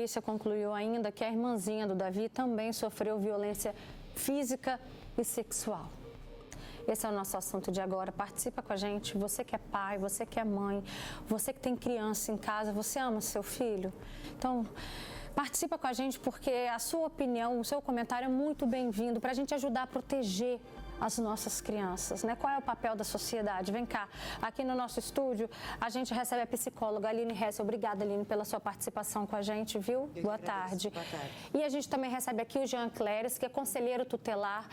polícia concluiu ainda que a irmãzinha do Davi também sofreu violência física e sexual. Esse é o nosso assunto de agora. Participa com a gente. Você que é pai, você que é mãe, você que tem criança em casa, você ama seu filho? Então, participa com a gente porque a sua opinião, o seu comentário é muito bem-vindo para a gente ajudar a proteger as nossas crianças, né? Qual é o papel da sociedade? Vem cá, aqui no nosso estúdio, a gente recebe a psicóloga Aline Hessel. Obrigada, Aline, pela sua participação com a gente, viu? Boa tarde. Boa tarde. E a gente também recebe aqui o Jean Cléris, que é conselheiro tutelar.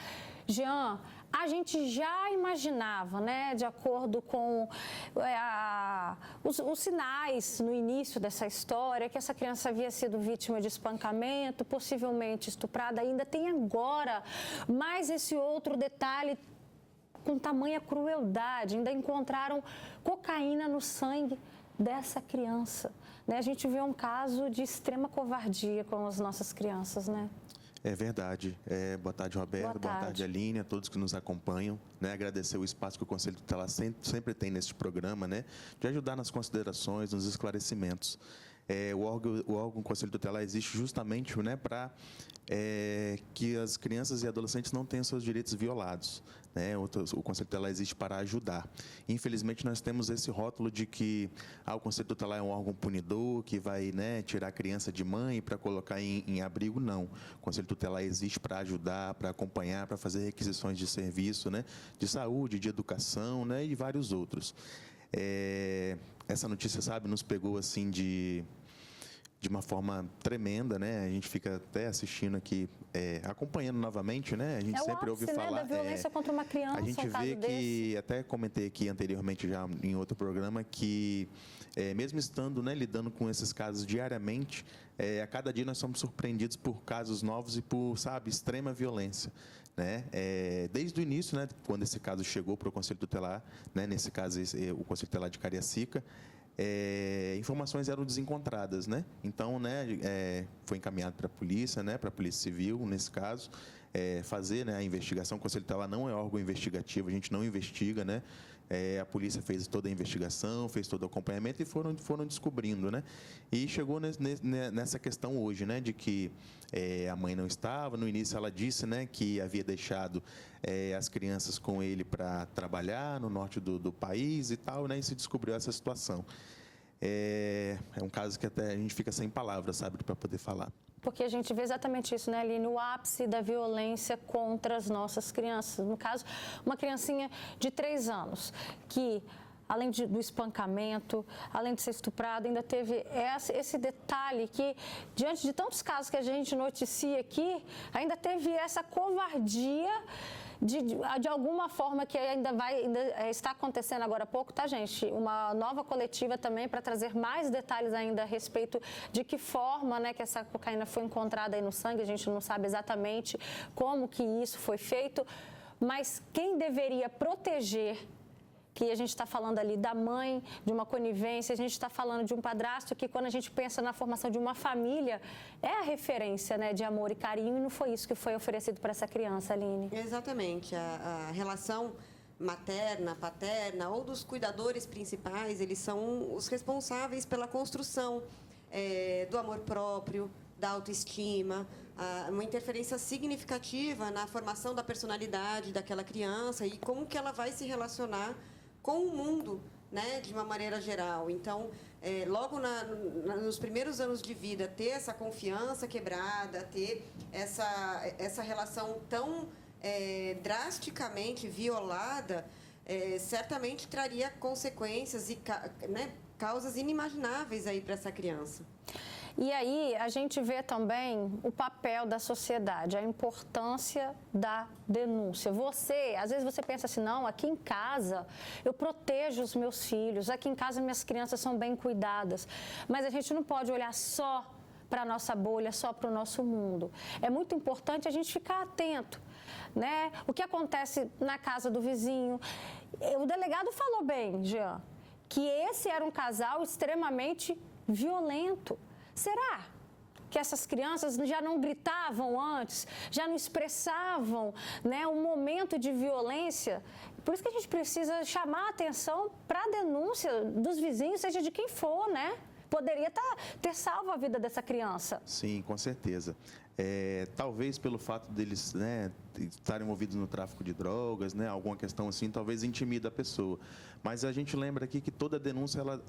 Jean, a gente já imaginava, né, de acordo com os sinais no início dessa história, que essa criança havia sido vítima de espancamento, possivelmente estuprada. Ainda tem agora mais esse outro detalhe com tamanha crueldade. Ainda encontraram cocaína no sangue dessa criança, né? A gente vê um caso de extrema covardia com as nossas crianças, né? É verdade. Boa tarde, Roberto. Boa tarde, Aline, a todos que nos acompanham. Né? Agradecer o espaço que o Conselho Tutelar sempre tem neste programa, né? De ajudar nas considerações, nos esclarecimentos. O órgão Conselho Tutelar existe justamente, né, para que as crianças e adolescentes não tenham seus direitos violados. Né? O Conselho Tutelar existe para ajudar. Infelizmente, nós temos esse rótulo de que o Conselho Tutelar é um órgão punidor, que vai, né, tirar a criança de mãe para colocar em abrigo. Não. O Conselho Tutelar existe para ajudar, para acompanhar, para fazer requisições de serviço, né, de saúde, de educação, né, e vários outros. Essa notícia, sabe, nos pegou assim de uma forma tremenda, né? A gente fica até assistindo aqui, acompanhando novamente, né? A gente sempre ouve falar, né, da violência contra uma criança. A gente vê que, até comentei aqui anteriormente já em outro programa, que mesmo estando, né, lidando com esses casos diariamente, a cada dia nós somos surpreendidos por casos novos e por, sabe, extrema violência. Né? Desde o início, né, quando esse caso chegou para o Conselho Tutelar, né, nesse caso o Conselho Tutelar de Cariacica, informações eram desencontradas, né? Então, né, foi encaminhado para a polícia, né, para a Polícia Civil, nesse caso, fazer, né, a investigação. O Conselho Tutelar não é órgão investigativo, a gente não investiga, né? A polícia fez toda a investigação, fez todo o acompanhamento e foram descobrindo, né? E chegou nessa questão hoje, né, de que a mãe não estava. No início ela disse, né, que havia deixado as crianças com ele para trabalhar no norte do país e tal, né, e se descobriu essa situação. É um caso que até a gente fica sem palavras, sabe, para poder falar. Porque a gente vê exatamente isso, né, Aline? O ápice da violência contra as nossas crianças. No caso, uma criancinha de 3 anos que, além do espancamento, além de ser estuprada, ainda teve esse detalhe que, diante de tantos casos que a gente noticia aqui, ainda teve essa covardia de alguma forma que ainda está acontecendo agora há pouco, tá, gente? Uma nova coletiva também para trazer mais detalhes ainda a respeito de que forma, né, que essa cocaína foi encontrada aí no sangue. A gente não sabe exatamente como que isso foi feito, mas quem deveria proteger, que a gente está falando ali da mãe, de uma conivência, a gente está falando de um padrasto que, quando a gente pensa na formação de uma família, é a referência, né, de amor e carinho, e não foi isso que foi oferecido para essa criança, Aline. Exatamente. A relação materna, paterna ou dos cuidadores principais, eles são os responsáveis pela construção do amor próprio, da autoestima, uma interferência significativa na formação da personalidade daquela criança e como que ela vai se relacionar com o mundo, né, de uma maneira geral. Então, logo nos primeiros anos de vida, ter essa confiança quebrada, ter essa relação tão drasticamente violada, certamente traria consequências e, né, causas inimagináveis aí para essa criança. E aí a gente vê também o papel da sociedade, a importância da denúncia. Às vezes você pensa assim, não, aqui em casa eu protejo os meus filhos, aqui em casa minhas crianças são bem cuidadas. Mas a gente não pode olhar só para a nossa bolha, só para o nosso mundo. É muito importante a gente ficar atento, né? O que acontece na casa do vizinho. O delegado falou bem, Jean, que esse era um casal extremamente violento. Será que essas crianças já não gritavam antes, já não expressavam, né, um momento de violência? Por isso que a gente precisa chamar a atenção para a denúncia dos vizinhos, seja de quem for, né? poderia ter salvo a vida dessa criança. Sim, com certeza. Talvez pelo fato deles, né, estarem envolvidos no tráfico de drogas, né, alguma questão assim, talvez intimida a pessoa. Mas a gente lembra aqui que toda denúncia ela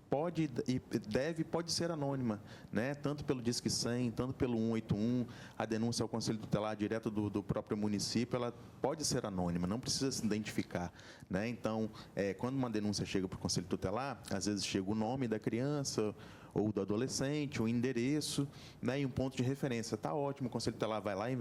pode ser anônima, né, tanto pelo Disque 100, tanto pelo 181, a denúncia ao Conselho Tutelar direto do próprio município, ela pode ser anônima, não precisa se identificar, né? Então, quando uma denúncia chega para o Conselho Tutelar, às vezes chega o nome da criança ou do adolescente, o endereço, né, e um ponto de referência. Está ótimo, o Conselho Tutelar vai lá e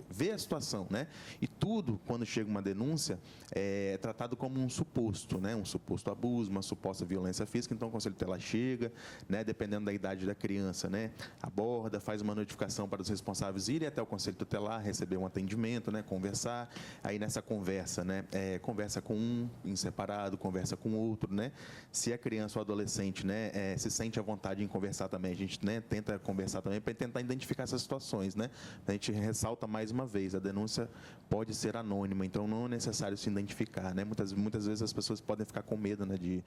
vê a situação, né? E tudo, quando chega uma denúncia, é tratado como um suposto, né? Um suposto abuso, uma suposta violência física. Então, o Conselho Tutelar chega, né, dependendo da idade da criança, né, aborda, faz uma notificação para os responsáveis irem até o Conselho Tutelar, receber um atendimento, né, conversar. Aí, nessa conversa, né, conversa com um em separado, conversa com outro, né? Se a criança ou adolescente, né, se sente à vontade em conversar também, a gente, né, tenta conversar também para tentar identificar essas situações, né? A gente ressalta mais uma vez, a denúncia pode ser anônima, então não é necessário se identificar, né? Muitas vezes as pessoas podem ficar com medo, né, de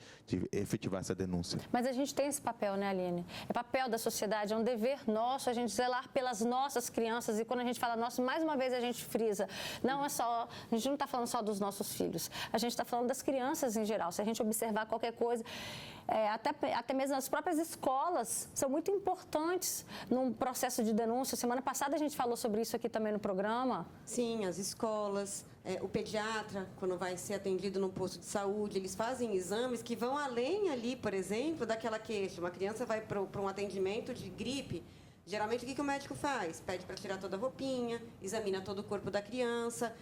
efetivar essa denúncia. Mas a gente tem esse papel, né, Aline? É papel da sociedade, é um dever nosso a gente zelar pelas nossas crianças, e quando a gente fala nosso, mais uma vez a gente frisa, a gente não está falando só dos nossos filhos, a gente está falando das crianças em geral. Se a gente observar qualquer coisa, até mesmo as próprias escolas são muito importantes num processo de denúncia. Semana passada a gente falou sobre isso aqui também no programa. Sim, as escolas, o pediatra, quando vai ser atendido num posto de saúde, eles fazem exames que vão além ali, por exemplo, daquela queixa. Uma criança vai para um atendimento de gripe. Geralmente, o que o médico faz? Pede para tirar toda a roupinha, examina todo o corpo da criança.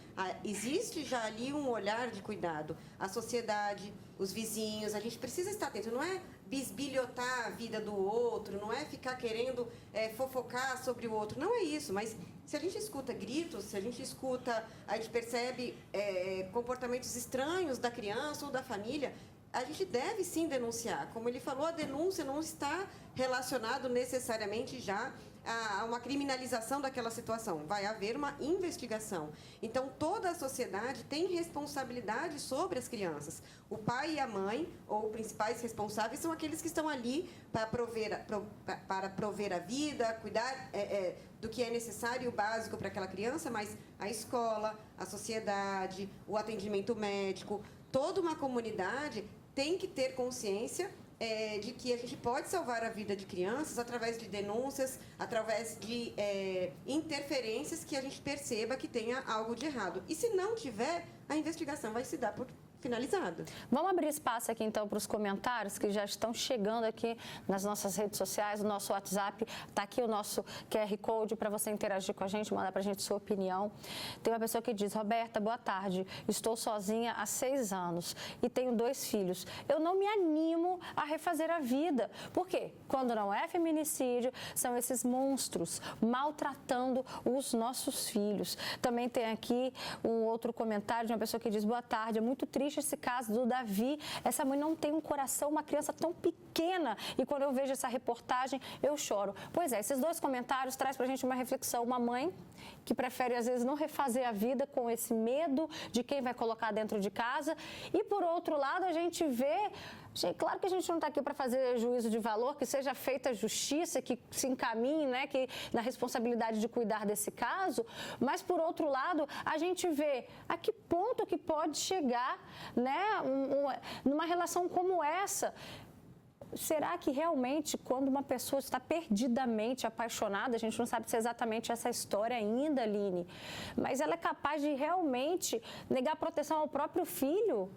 Existe já ali um olhar de cuidado. A sociedade, os vizinhos, a gente precisa estar atento. Não é bisbilhotar a vida do outro, não é ficar querendo fofocar sobre o outro. Não é isso, mas se a gente escuta gritos, se a gente percebe comportamentos estranhos da criança ou da família, a gente deve sim denunciar. Como ele falou, a denúncia não está relacionado necessariamente já a uma criminalização daquela situação. Vai haver uma investigação. Então, toda a sociedade tem responsabilidade sobre as crianças. O pai e a mãe, ou principais responsáveis, são aqueles que estão ali para prover a vida, cuidar do que é necessário e o básico para aquela criança, mas a escola, a sociedade, o atendimento médico, toda uma comunidade tem que ter consciência de que a gente pode salvar a vida de crianças através de denúncias, através de interferências que a gente perceba que tenha algo de errado. E se não tiver, a investigação vai se dar por finalizada. Vamos abrir espaço aqui, então, para os comentários que já estão chegando aqui nas nossas redes sociais, no nosso WhatsApp. Está aqui o nosso QR Code para você interagir com a gente, mandar para a gente sua opinião. Tem uma pessoa que diz: Roberta, boa tarde. Estou sozinha há 6 anos e tenho 2 filhos. Eu não me animo a refazer a vida. Por quê? Quando não é feminicídio, são esses monstros maltratando os nossos filhos. Também tem aqui um outro comentário de uma pessoa que diz: boa tarde, é muito triste esse caso do Davi. Essa mãe não tem um coração, uma criança tão pequena. E quando eu vejo essa reportagem, eu choro. Pois é, esses 2 comentários trazem pra gente uma reflexão. Uma mãe que prefere, às vezes, não refazer a vida com esse medo de quem vai colocar dentro de casa. E, por outro lado, a gente vê... Claro que a gente não está aqui para fazer juízo de valor, que seja feita justiça, que se encaminhe, né, que, na responsabilidade de cuidar desse caso, mas, por outro lado, a gente vê a que ponto que pode chegar, né, numa relação como essa. Será que realmente, quando uma pessoa está perdidamente apaixonada, a gente não sabe se é exatamente essa história ainda, Aline, mas ela é capaz de realmente negar proteção ao próprio filho?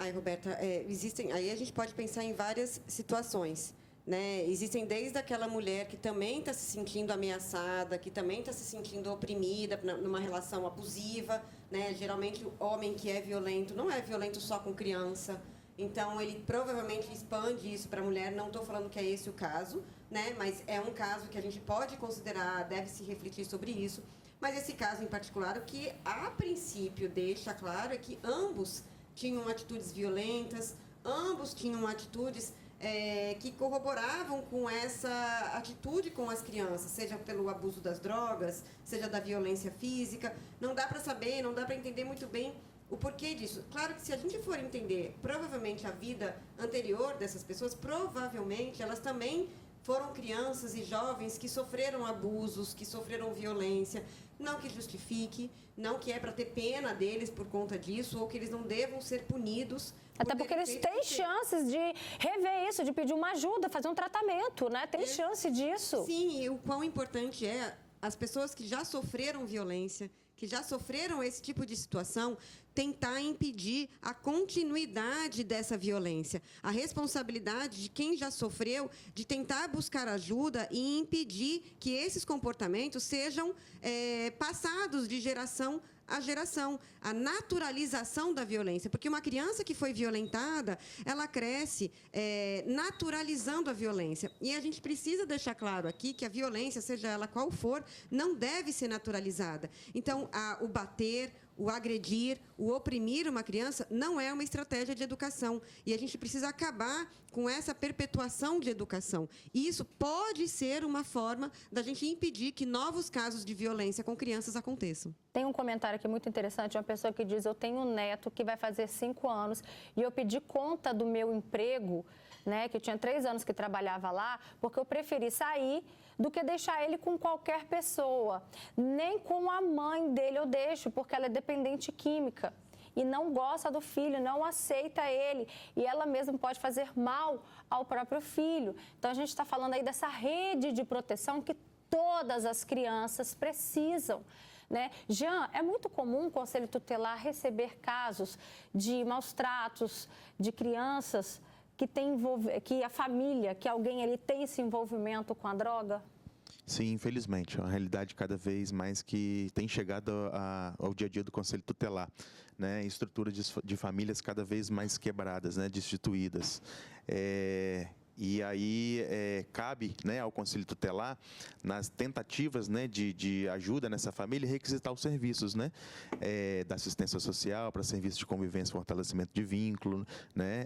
Ai, Roberta, aí a gente pode pensar em várias situações, né? Existem desde aquela mulher que também está se sentindo ameaçada, que também está se sentindo oprimida numa relação abusiva, né? Geralmente o homem que é violento não é violento só com criança, então ele provavelmente expande isso para a mulher. Não estou falando que é esse o caso, né? Mas é um caso que a gente pode considerar, deve se refletir sobre isso. Mas esse caso em particular, o que a princípio deixa claro é que ambos tinham atitudes violentas, ambos tinham atitudes que corroboravam com essa atitude com as crianças, seja pelo abuso das drogas, seja da violência física. Não dá para saber, não dá para entender muito bem O porquê disso? Claro que se a gente for entender, provavelmente a vida anterior dessas pessoas, provavelmente elas também foram crianças e jovens que sofreram abusos, que sofreram violência. Não que justifique, não que é para ter pena deles por conta disso, ou que eles não devam ser punidos. Até porque eles têm chances de rever isso, de pedir uma ajuda, fazer um tratamento, né? Tem chance disso. Sim, e o quão importante é as pessoas que já sofreram violência, que já sofreram esse tipo de situação, tentar impedir a continuidade dessa violência. A responsabilidade de quem já sofreu de tentar buscar ajuda e impedir que esses comportamentos sejam passados de geração a geração, a naturalização da violência. Porque uma criança que foi violentada, ela cresce naturalizando a violência. E a gente precisa deixar claro aqui que a violência, seja ela qual for, não deve ser naturalizada. Então, o bater, o agredir, o oprimir uma criança não é uma estratégia de educação. E a gente precisa acabar com essa perpetuação de educação. E isso pode ser uma forma da gente impedir que novos casos de violência com crianças aconteçam. Tem um comentário aqui muito interessante, uma pessoa que diz: eu tenho um neto que vai fazer 5 anos e eu pedi conta do meu emprego, né, que eu tinha 3 anos que trabalhava lá, porque eu preferi sair do que deixar ele com qualquer pessoa. Nem com a mãe dele eu deixo, porque ela é dependente química e não gosta do filho, não aceita ele. E ela mesma pode fazer mal ao próprio filho. Então, a gente está falando aí dessa rede de proteção que todas as crianças precisam, né? Jean, é muito comum o Conselho Tutelar receber casos de maus tratos de crianças que a família, que alguém ali tem esse envolvimento com a droga? Sim, infelizmente. É uma realidade cada vez mais que tem chegado ao dia a dia do Conselho Tutelar, né? Estruturas de famílias cada vez mais quebradas, né? Destituídas. E aí cabe, né, ao Conselho Tutelar, nas tentativas, né, de ajuda nessa família, requisitar os serviços, né, da assistência social para serviços de convivência e fortalecimento de vínculo, né,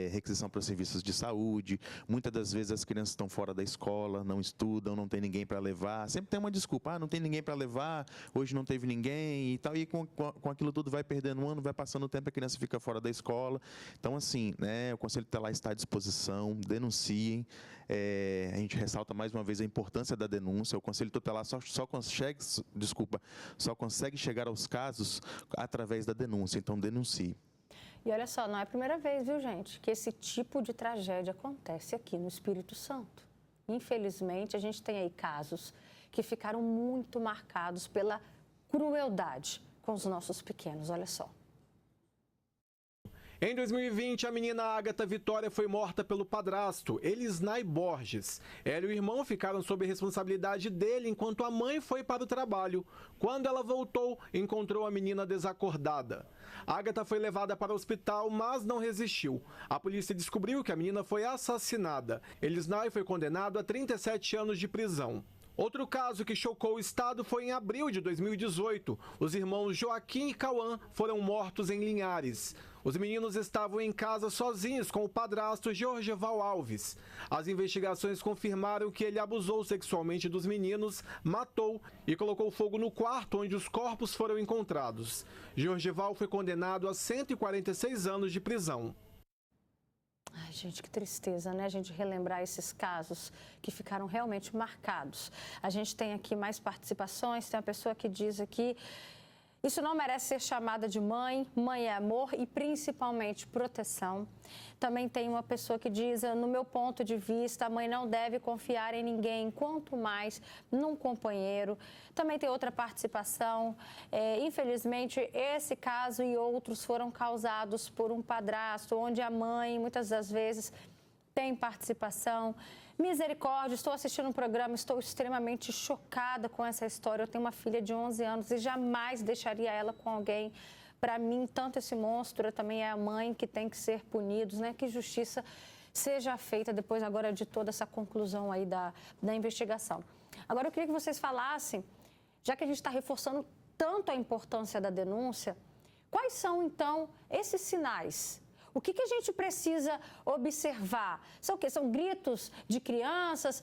requisição para serviços de saúde. Muitas das vezes as crianças estão fora da escola, não estudam, não tem ninguém para levar. Sempre tem uma desculpa: não tem ninguém para levar, hoje não teve ninguém e tal. E com aquilo tudo vai perdendo um ano, vai passando o tempo, a criança fica fora da escola. Então, assim, né, o Conselho Tutelar está à disposição, denunciem. A gente ressalta mais uma vez a importância da denúncia. O Conselho Tutelar só consegue chegar aos casos através da denúncia. Então, denuncie. E olha só, não é a primeira vez, viu, gente, que esse tipo de tragédia acontece aqui no Espírito Santo. Infelizmente, a gente tem aí casos que ficaram muito marcados pela crueldade com os nossos pequenos. Olha só. Em 2020, a menina Ágata Vitória foi morta pelo padrasto, Elisnai Borges. Ela e o irmão ficaram sob responsabilidade dele enquanto a mãe foi para o trabalho. Quando ela voltou, encontrou a menina desacordada. Ágata foi levada para o hospital, mas não resistiu. A polícia descobriu que a menina foi assassinada. Elisnai foi condenado a 37 anos de prisão. Outro caso que chocou o estado foi em abril de 2018. Os irmãos Joaquim e Cauã foram mortos em Linhares. Os meninos estavam em casa sozinhos com o padrasto Jorgeval Alves. As investigações confirmaram que ele abusou sexualmente dos meninos, matou e colocou fogo no quarto onde os corpos foram encontrados. Jorgeval foi condenado a 146 anos de prisão. Ai, gente, que tristeza, né? A gente relembrar esses casos que ficaram realmente marcados. A gente tem aqui mais participações. Tem uma pessoa que diz aqui: isso não merece ser chamada de mãe. Mãe é amor e principalmente proteção. Também tem uma pessoa que diz: no meu ponto de vista, a mãe não deve confiar em ninguém, quanto mais num companheiro. Também tem outra participação. Infelizmente, esse caso e outros foram causados por um padrasto, onde a mãe, muitas das vezes, tem participação. Misericórdia, estou assistindo um programa, estou extremamente chocada com essa história. Eu tenho uma filha de 11 anos e jamais deixaria ela com alguém. Para mim, tanto esse monstro também é a mãe que tem que ser punidos, né? Que justiça seja feita depois agora de toda essa conclusão aí da investigação. Agora, eu queria que vocês falassem, já que a gente está reforçando tanto a importância da denúncia, quais são, então, esses sinais? O que a gente precisa observar? São o quê? São gritos de crianças?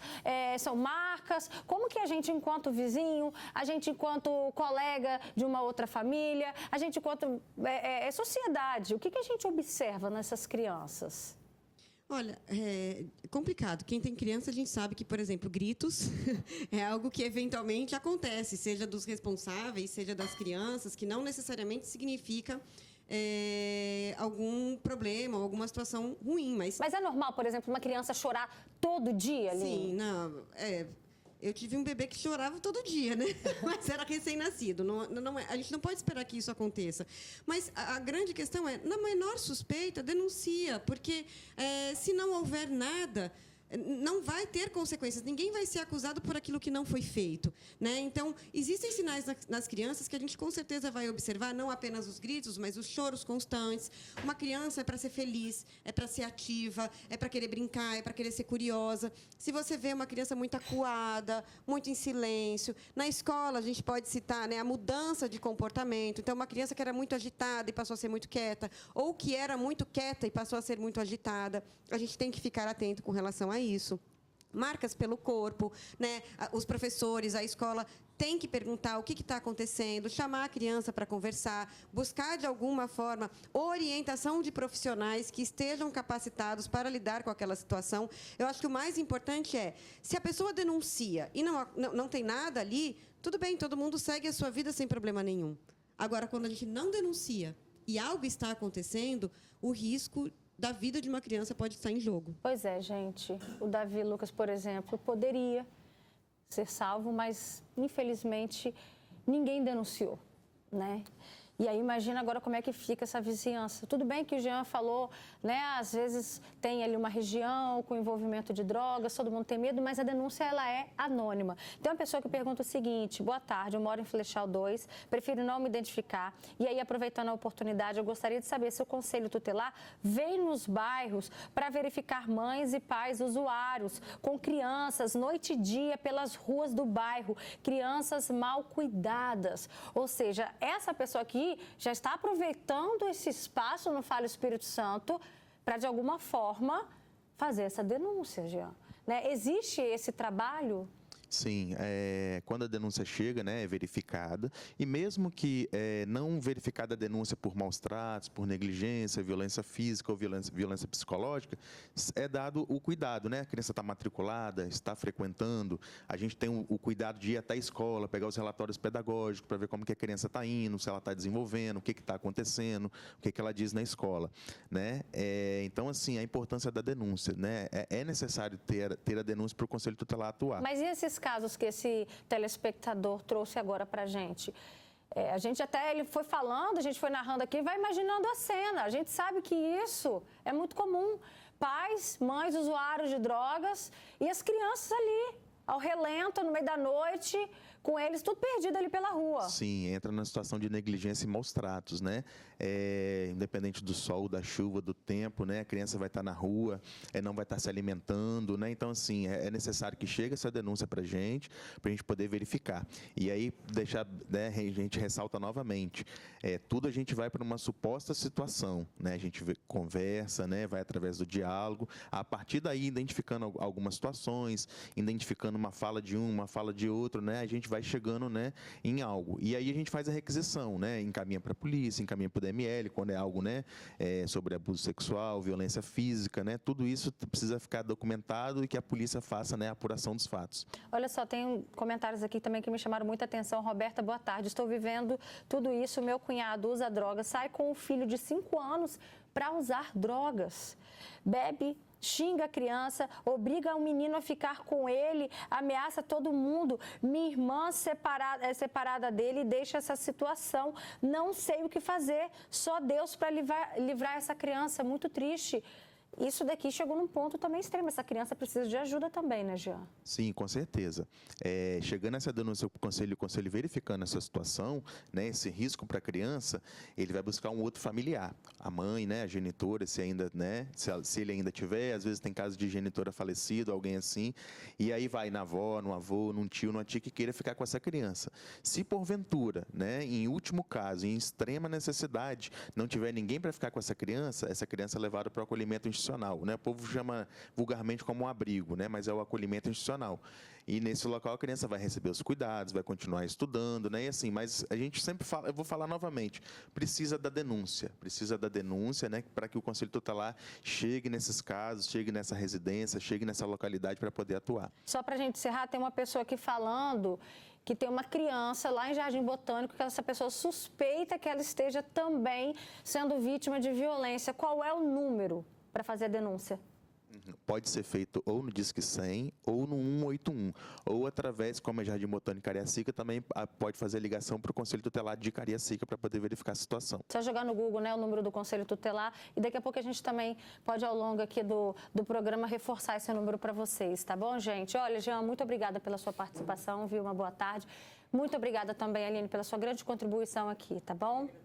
São marcas? Como que a gente, enquanto vizinho, a gente, enquanto colega de uma outra família, a gente, enquanto sociedade, o que a gente observa nessas crianças? Olha, é complicado. Quem tem criança, a gente sabe que, por exemplo, gritos é algo que eventualmente acontece, seja dos responsáveis, seja das crianças, que não necessariamente significa algum problema ou alguma situação ruim. Mas é normal, por exemplo, uma criança chorar todo dia ali? Sim, não. Eu tive um bebê que chorava todo dia, né? Mas era recém-nascido. A gente não pode esperar que isso aconteça. Mas a grande questão é, na menor suspeita, denuncia. Porque se não houver nada, não vai ter consequências. Ninguém vai ser acusado por aquilo que não foi feito, né? Então, existem sinais nas crianças que a gente com certeza vai observar, não apenas os gritos, mas os choros constantes. Uma criança é para ser feliz, é para ser ativa, é para querer brincar, é para querer ser curiosa. Se você vê uma criança muito acuada, muito em silêncio, na escola a gente pode citar, né, a mudança de comportamento. Então, uma criança que era muito agitada e passou a ser muito quieta, ou que era muito quieta e passou a ser muito agitada, a gente tem que ficar atento com relação a isso. Marcas pelo corpo, né? Os professores, a escola tem que perguntar o que está acontecendo, chamar a criança para conversar, buscar de alguma forma orientação de profissionais que estejam capacitados para lidar com aquela situação. Eu acho que o mais importante é, se a pessoa denuncia e não tem nada ali, tudo bem, todo mundo segue a sua vida sem problema nenhum. Agora, quando a gente não denuncia e algo está acontecendo, o risco da vida de uma criança pode estar em jogo. Pois é, gente. O Davi Lucas, por exemplo, poderia ser salvo, mas, infelizmente, ninguém denunciou, né? E aí, imagina agora como é que fica essa vizinhança. Tudo bem que o Jean falou, né? Às vezes tem ali uma região com envolvimento de drogas, todo mundo tem medo, mas a denúncia, ela é anônima. Tem uma pessoa que pergunta o seguinte: boa tarde, eu moro em Flechal 2, prefiro não me identificar. E aí, aproveitando a oportunidade, eu gostaria de saber se o Conselho Tutelar vem nos bairros para verificar mães e pais usuários com crianças, noite e dia, pelas ruas do bairro, crianças mal cuidadas. Ou seja, essa pessoa aqui já está aproveitando esse espaço no Fala Espírito Santo para, de alguma forma, fazer essa denúncia, Jean. Né? Existe esse trabalho? Sim, quando a denúncia chega, né, é verificada, e mesmo que não verificada a denúncia por maus tratos, por negligência, violência física ou violência psicológica, é dado o cuidado, né? A criança está matriculada, está frequentando, a gente tem o cuidado de ir até a escola, pegar os relatórios pedagógicos para ver como que a criança está indo, se ela está desenvolvendo, o que está acontecendo, o que ela diz na escola, né? Então, assim, a importância da denúncia, né? É necessário ter a denúncia para o Conselho Tutelar atuar. Mas e esses casos que esse telespectador trouxe agora para a gente? A gente até, ele foi falando, a gente foi narrando aqui, vai imaginando a cena. A gente sabe que isso é muito comum. Pais, mães, usuários de drogas e as crianças ali, ao relento, no meio da noite, com eles tudo perdido ali pela rua. Sim, entra na situação de negligência e maus tratos, né? Independente do sol, da chuva, do tempo, né? A criança vai estar na rua, não vai estar se alimentando, né? Então, assim, é necessário que chegue essa denúncia para a gente poder verificar. E aí, né, a gente ressalta novamente, tudo a gente vai para uma suposta situação, né? A gente conversa, né? Vai através do diálogo, a partir daí, identificando algumas situações, identificando uma fala de um, uma fala de outro, né? A gente vai chegando, né, em algo. E aí a gente faz a requisição, né? Encaminha para a polícia, encaminha para o DML, quando é algo, né, sobre abuso sexual, violência física, né? Tudo isso precisa ficar documentado e que a polícia faça, né, a apuração dos fatos. Olha só, tem comentários aqui também que me chamaram muita atenção. Roberta, boa tarde. Estou vivendo tudo isso. Meu cunhado usa drogas, sai com um filho de 5 anos para usar drogas. Bebe, xinga a criança, obriga o menino a ficar com ele, ameaça todo mundo. Minha irmã é separada dele e deixa essa situação. Não sei o que fazer, só Deus para livrar essa criança. Muito triste. isso daqui chegou num ponto também extremo. Essa criança precisa de ajuda também, né, Jean? Sim, com certeza. Chegando essa denúncia para o conselho verificando essa situação, né, esse risco para a criança, ele vai buscar um outro familiar. A mãe, né, a genitora, se ainda, né, se ele ainda tiver, às vezes tem caso de genitora falecido, alguém assim, e aí vai na avó, no avô, num tio, numa tia que queira ficar com essa criança. Se porventura, né, em último caso, em extrema necessidade, não tiver ninguém para ficar com essa criança é levada para o acolhimento institucional, né? O povo chama vulgarmente como um abrigo, né? Mas é o acolhimento institucional. E nesse local a criança vai receber os cuidados, vai continuar estudando, né? E assim, mas a gente sempre fala, eu vou falar novamente, precisa da denúncia, né? Para que o Conselho Tutelar chegue nesses casos, chegue nessa residência, chegue nessa localidade para poder atuar. Só para a gente encerrar, tem uma pessoa aqui falando que tem uma criança lá em Jardim Botânico, que essa pessoa suspeita que ela esteja também sendo vítima de violência. Qual é o número para fazer a denúncia? Pode ser feito ou no Disque 100 ou no 181, ou através, como é Jardim Botânico Cariacica, também pode fazer a ligação para o Conselho Tutelar de Cariacica para poder verificar a situação. Só jogar no Google, né, o número do Conselho Tutelar, e daqui a pouco a gente também pode, ao longo aqui do programa, reforçar esse número para vocês, tá bom, gente? Olha, Jean, muito obrigada pela sua participação, viu? Uma boa tarde. Muito obrigada também, Aline, pela sua grande contribuição aqui, tá bom?